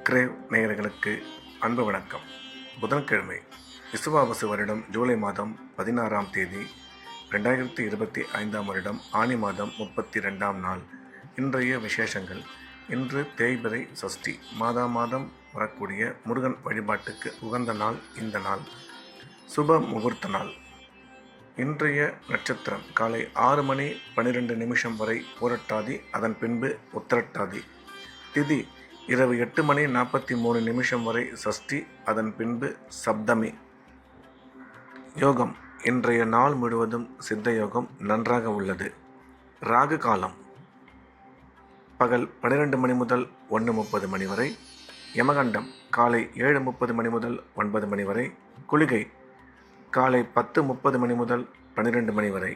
Grave நேயர்களுக்கு அன்பு வணக்கம். புதன்கிழமை, விசுவாவசு வருடம் ஜூலை மாதம் 16ஆம் தேதி 2025ஆம் வருடம் ஆனி மாதம் 32ஆம் நாள். இன்றைய விசேஷங்கள். இன்று தேய்பிறை சஷ்டி. மாதம் வரக்கூடிய முருகன் வழிபாட்டுக்கு உகந்த நாள் இந்த நாள். சுப முகூர்த்த நாள். இன்றைய நட்சத்திரம் காலை 6 மணி 12 நிமிஷம் வரை பூரட்டாதி, அதன் பின்பு உத்திரட்டாதி. திதி இரவு 8 மணி 43 நிமிஷம் வரை சஷ்டி, அதன் பின்பு சப்தமி. யோகம். இன்றைய நாள் முழுவதும் சித்த யோகம் நன்றாக உள்ளது. ராகு காலம் பகல் 12 மணி முதல் 1:30 மணி வரை. யமகண்டம் காலை 7:30 மணி முதல் 9 மணி வரை. குளிகை காலை 10:30 மணி முதல் 12 மணி வரை.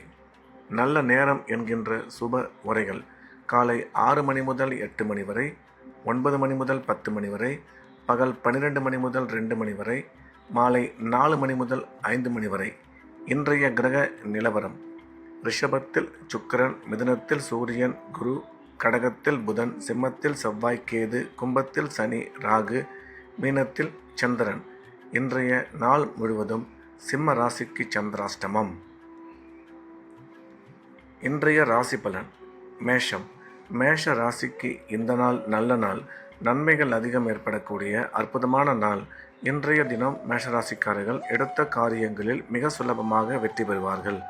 நல்ல நேரம் என்கின்ற சுப உரைகள் காலை 6 மணி முதல் 8 மணி வரை, 9 மணி முதல் 10 மணி வரை, பகல் 12 மணி முதல் 2 மணி வரை, மாலை 4 மணி முதல் 5 மணி வரை. இன்றைய கிரக நிலவரம். ரிஷபத்தில் சுக்கிரன், மிதுனத்தில் சூரியன் குரு, கடகத்தில் புதன், சிம்மத்தில் செவ்வாய் கேது, கும்பத்தில் சனி ராகு, மீனத்தில் சந்திரன். இன்றைய நாள் முழுவதும் சிம்ம ராசிக்கு சந்திராஷ்டமம். இன்றைய ராசி பலன். மேஷம். மேஷ ராசிக்கு இந்த நாள் நல்ல நாள். நன்மைகள் அதிகம் ஏற்படக்கூடிய அற்புதமான நாள். இன்றைய தினம் மேஷராசிக்காரர்கள் எடுத்த காரியங்களில் மிக சுலபமாக வெற்றி பெறுவார்கள்.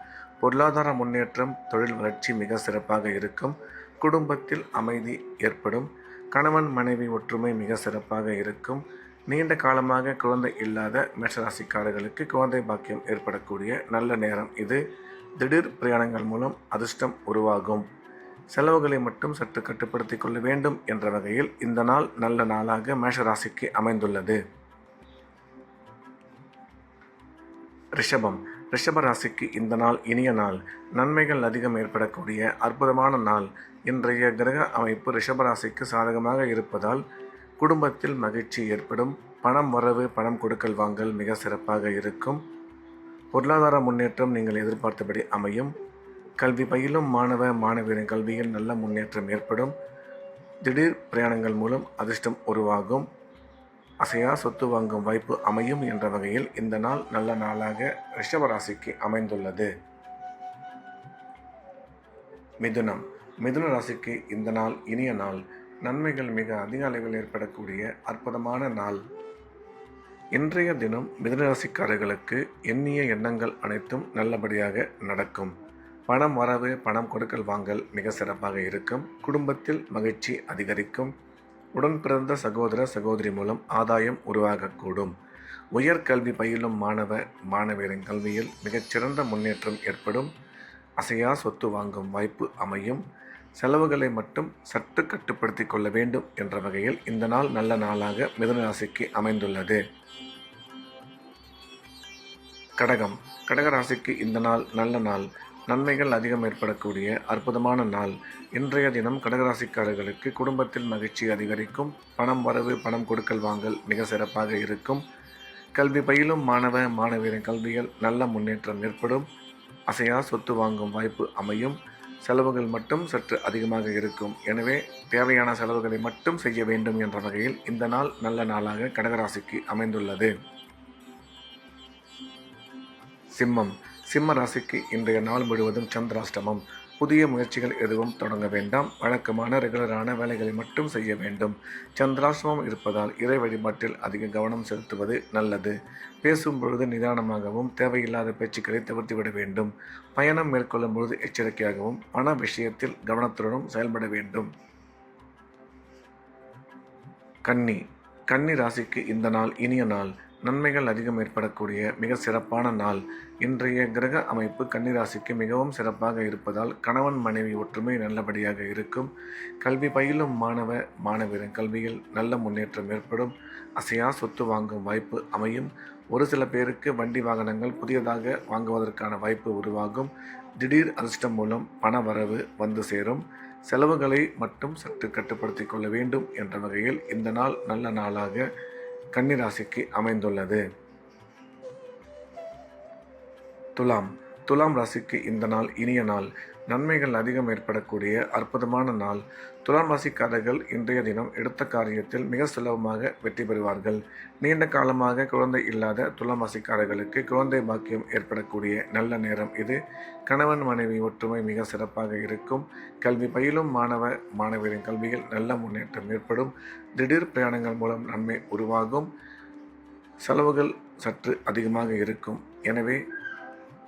பொருளாதார முன்னேற்றம், தொழில் வளர்ச்சி மிக சிறப்பாக இருக்கும். குடும்பத்தில் அமைதி ஏற்படும். கணவன் மனைவி ஒற்றுமை மிக சிறப்பாக இருக்கும். நீண்ட காலமாக குழந்தை இல்லாத மேஷராசிக்காரர்களுக்கு குழந்தை பாக்கியம் ஏற்படக்கூடிய நல்ல நேரம் இது. திடீர் பிரயாணங்கள் மூலம் அதிர்ஷ்டம் உருவாகும். செலவுகளை மட்டும் சற்று கட்டுப்படுத்திக் கொள்ள வேண்டும் என்ற வகையில் இந்த நாள் நல்ல நாளாக மேஷராசிக்கு அமைந்துள்ளது. ரிஷபம். ரிஷப ராசிக்கு இந்த நாள் இனிய நாள். நன்மைகள் அதிகம் ஏற்படக்கூடிய அற்புதமான நாள். இன்றைய கிரக அமைப்பு ரிஷபராசிக்கு சாதகமாக இருப்பதால் குடும்பத்தில் மகிழ்ச்சி ஏற்படும். பணம் வரவு, பணம் கொடுக்கல் வாங்கல் மிக சிறப்பாக இருக்கும். பொருளாதார முன்னேற்றம் நீங்கள் எதிர்பார்த்தபடி அமையும். கல்வி பயிலும் மாணவ மாணவியரின் கல்வியில் நல்ல முன்னேற்றம் ஏற்படும். திடீர் பிரயாணங்கள் மூலம் அதிர்ஷ்டம் உருவாகும். அசையா சொத்து வாங்கும் வாய்ப்பு அமையும் என்ற வகையில் இந்த நாள் நல்ல நாளாக ரிஷபராசிக்கு அமைந்துள்ளது. மிதுனம். மிதுன ராசிக்கு இந்த நாள் இனிய நாள். நன்மைகள் மிக அதிக அளவில் ஏற்படக்கூடிய அற்புதமான நாள். இன்றைய தினம் மிதுன ராசிக்காரர்களுக்கு எண்ணிய எண்ணங்கள் அனைத்தும் நல்லபடியாக நடக்கும். பணம் வரவு, பணம் கொடுக்கல் வாங்கல் மிக சிறப்பாக இருக்கும். குடும்பத்தில் மகிழ்ச்சி அதிகரிக்கும். உடன் பிறந்த சகோதர சகோதரி மூலம் ஆதாயம் உருவாகக்கூடும். உயர்கல்வி பயிலும் மாணவ மாணவியரின் கல்வியில் மிகச்சிறந்த முன்னேற்றம் ஏற்படும். அசையா சொத்து வாங்கும் வாய்ப்பு அமையும். செலவுகளை மட்டும் சற்று கட்டுப்படுத்திக் கொள்ள வேண்டும் என்ற வகையில் இந்த நாள் நல்ல நாளாக மிதுன ராசிக்கு அமைந்துள்ளது. கடகம். கடகராசிக்கு இந்த நாள் நல்ல நாள். நன்மைகள் அதிகம் ஏற்படக்கூடிய அற்புதமான நாள். இன்றைய தினம் கடகராசிக்காரர்களுக்கு குடும்பத்தில் மகிழ்ச்சி அதிகரிக்கும். பணம் வரவு, பணம் கொடுக்கல் வாங்கல் மிக சிறப்பாக இருக்கும். கல்வி பயிலும் மாணவ மாணவியரின் கல்வியில் நல்ல முன்னேற்றம் ஏற்படும். அசையா சொத்து வாங்கும் வாய்ப்பு அமையும். செலவுகள் மட்டும் சற்று அதிகமாக இருக்கும். எனவே தேவையான செலவுகளை மட்டும் செய்ய வேண்டும் என்ற வகையில் இந்த நாள் நல்ல நாளாக கடகராசிக்கு அமைந்துள்ளது. சிம்மம். சிம்ம ராசிக்கு இன்றைய நாள் முழுவதும் சந்திராஷ்டமம். புதிய முயற்சிகள் எதுவும் தொடங்க வேண்டாம். வழக்கமான ரெகுலரான வேலைகளை மட்டும் செய்ய வேண்டும். சந்திராஷ்டமம் இருப்பதால் இறை வழிபாட்டில் அதிக கவனம் செலுத்துவது நல்லது. பேசும் பொழுது நிதானமாகவும் தேவையில்லாத பேச்சுக்களை தவிர்த்துவிட வேண்டும். பயணம் மேற்கொள்ளும் பொழுது எச்சரிக்கையாகவும் பண விஷயத்தில் கவனத்துடனும் செயல்பட வேண்டும். கன்னி. கன்னி ராசிக்கு இந்த நாள் இனிய நாள். நன்மைகள் அதிகம் ஏற்படக்கூடிய மிக சிறப்பான நாள். இன்றைய கிரக அமைப்பு கன்னிராசிக்கு மிகவும் சிறப்பாக இருப்பதால் கணவன் மனைவி ஒற்றுமை நல்லபடியாக இருக்கும். கல்வி பயிலும் மாணவ மாணவியரின் கல்வியில் நல்ல முன்னேற்றம் ஏற்படும். அசையா சொத்து வாங்கும் வாய்ப்பு அமையும். ஒரு சில பேருக்கு வண்டி வாகனங்கள் புதியதாக வாங்குவதற்கான வாய்ப்பு உருவாகும். திடீர் அதிர்ஷ்டம் மூலம் பண வரவு வந்து சேரும். செலவுகளை மட்டும் சற்று கட்டுப்படுத்திக் கொள்ள வேண்டும் என்ற வகையில் இந்த நாள் நல்ல நாளாக கன்னிராசிக்கு அமைந்துள்ளது. துலாம். துலாம் ராசிக்கு இந்த நாள் இனிய நாள். நன்மைகள் அதிகம் ஏற்படக்கூடிய அற்புதமான நாள். துலாம் ராசிக்காரர்கள் இன்றைய தினம் எடுத்த காரியத்தில் மிக சுலபமாக வெற்றி பெறுவார்கள். நீண்ட காலமாக குழந்தை இல்லாத துலாம் ராசிக்காரர்களுக்கு குழந்தை பாக்கியம் ஏற்படக்கூடிய நல்ல நேரம் இது. கணவன் மனைவி ஒற்றுமை மிக சிறப்பாக இருக்கும். கல்வி பயிலும் மாணவரின் கல்வியில் நல்ல முன்னேற்றம் ஏற்படும். திடீர் பிரயாணங்கள் மூலம் நன்மை உருவாகும். செலவுகள் சற்று அதிகமாக இருக்கும். எனவே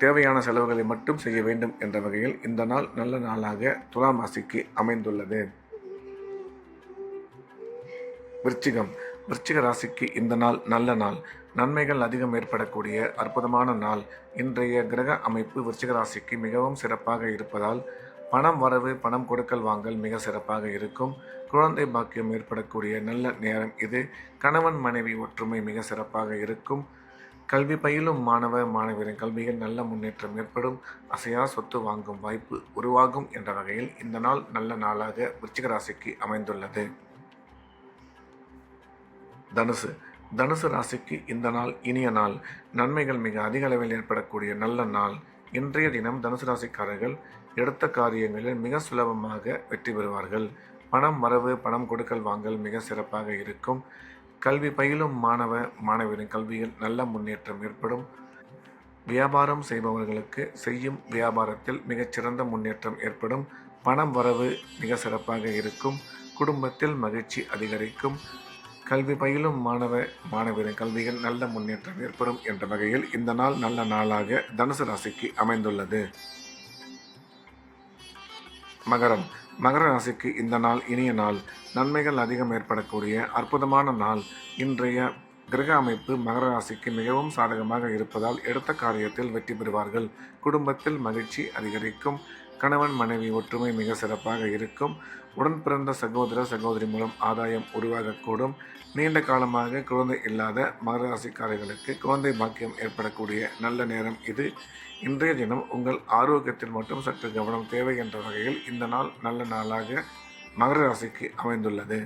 தேவையான செலவுகளை மட்டும் செய்ய வேண்டும் என்ற வகையில் இந்த நாள் நல்ல நாளாக துலாம் ராசிக்கு அமைந்துள்ளது. விருச்சிக ராசிக்கு இந்த நாள் நல்ல நாள். நன்மைகள் அதிகம் ஏற்படக்கூடிய அற்புதமான நாள். இன்றைய கிரக அமைப்பு விருச்சிக ராசிக்கு மிகவும் சிறப்பாக இருப்பதால் பணம் வரவு, பணம் கொடுக்கல் வாங்கல் மிக சிறப்பாக இருக்கும். குழந்தை பாக்கியம் ஏற்படக்கூடிய நல்ல நேரம் இது. கணவன் மனைவி ஒற்றுமை மிக சிறப்பாக இருக்கும். கல்வி பயிலும் மாணவரின் கல்வியில் நல்ல முன்னேற்றம் ஏற்படும். அசையா சொத்து வாங்கும் வாய்ப்பு உருவாகும் என்ற வகையில் இந்த நாள் நல்ல நாளாக விருச்சிக ராசிக்கு அமைந்துள்ளது. தனுசு ராசிக்கு இந்த நாள் இனிய நாள். நன்மைகள் மிக அதிக அளவில் ஏற்படக்கூடிய நல்ல நாள். இன்றைய தினம் தனுசு ராசிக்காரர்கள் எடுத்த காரியங்களில் மிக சுலபமாக வெற்றி பெறுவார்கள். பணம் வரவு, பணம் கொடுக்கல் வாங்கல் மிக சிறப்பாக இருக்கும். கல்வி பயிலும் மாணவரின் கல்வியில் நல்ல முன்னேற்றம் ஏற்படும். வியாபாரம் செய்பவர்களுக்கு செய்யும் வியாபாரத்தில் மிகச்சிறந்த முன்னேற்றம் ஏற்படும். பணம் வரவு மிக சிறப்பாக இருக்கும். குடும்பத்தில் மகிழ்ச்சி அதிகரிக்கும். கல்வி பயிலும் மாணவரின் கல்வியில் நல்ல முன்னேற்றம் ஏற்படும் என்ற வகையில் இந்த நாள் நல்ல நாளாக தனுசு ராசிக்கு அமைந்துள்ளது. மகர ராசிக்கு இந்த நாள் இனிய நாள். நன்மைகள் அதிகம் ஏற்படக்கூடிய அற்புதமான நாள். இன்றைய கிரக அமைப்பு மகர ராசிக்கு மிகவும் சாதகமாக இருப்பதால் எடுத்த காரியத்தில் வெற்றி பெறுவார்கள். குடும்பத்தில் மகிழ்ச்சி அதிகரிக்கும். கணவன் மனைவி ஒற்றுமை மிக சிறப்பாக இருக்கும். உடன் பிறந்த சகோதரி மூலம் ஆதாயம் உருவாகக்கூடும். நீண்ட காலமாக குழந்தை இல்லாத மகர ராசிக்காரர்களுக்கு குழந்தை பாக்கியம் ஏற்படக்கூடிய நல்ல நேரம் இது. இன்றைய தினம் உங்கள் ஆரோக்கியத்தில் மட்டும் சற்று கவனம் தேவை என்ற வகையில் இந்த நாள் நல்ல நாளாக மகர ராசிக்கு அமைந்துள்ளது.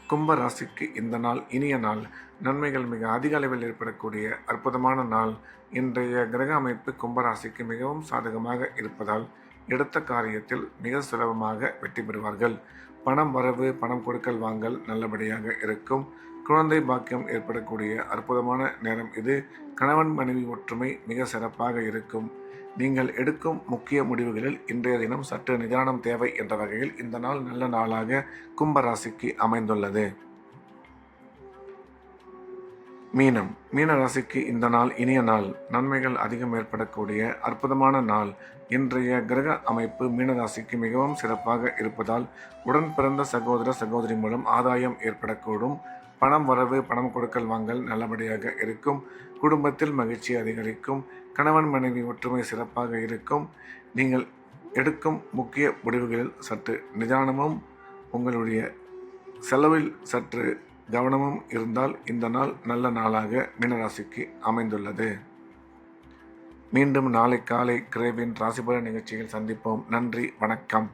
கும்ப ராசிக்கு இந்த நாள் இனிய நாள். நன்மைகள் மிக அதிக அளவில் ஏற்படக்கூடிய அற்புதமான நாள். இன்றைய கிரக அமைப்பு கும்பராசிக்கு மிகவும் சாதகமாக இருப்பதால் எடுத்த காரியத்தில் மிக சுலபமாக வெற்றி பெறுவார்கள். பணம் வரவு, பணம் கொடுக்கல் வாங்கல் நல்லபடியாக இருக்கும். குழந்தை பாக்கியம் ஏற்படக்கூடிய அற்புதமான நேரம் இது. கணவன் மனைவி ஒற்றுமை மிக சிறப்பாக இருக்கும். நீங்கள் எடுக்கும் முக்கிய முடிவுகளில் இன்றைய தினம் சற்று நிதானம் தேவை என்ற வகையில் இந்த நாள் நல்ல நாளாக கும்பராசிக்கு அமைந்துள்ளது. மீன ராசிக்கு இந்த நாள் இனிய நாள். நன்மைகள் அதிகம் ஏற்படக்கூடிய அற்புதமான நாள். இன்றைய கிரக அமைப்பு மீனராசிக்கு மிகவும் சிறப்பாக இருப்பதால் உடன் பிறந்த சகோதரி மூலம் ஆதாயம் ஏற்படக்கூடும். பணம் வரவு, பணம் கொடுக்கல் வாங்கல் நல்லபடியாக இருக்கும். குடும்பத்தில் மகிழ்ச்சி அதிகரிக்கும். கணவன் மனைவி ஒற்றுமை சிறப்பாக இருக்கும். நீங்கள் எடுக்கும் முக்கிய முடிவுகளில் சற்று நிதானமும் உங்களுடைய செலவில் சற்று கவனமும் இருந்தால் இந்த நாள் நல்ல நாளாக மீனராசிக்கு அமைந்துள்ளது. மீண்டும் நாளை காலை கிரேவின் ராசிபலன் நிகழ்ச்சியில் சந்திப்போம். நன்றி, வணக்கம்.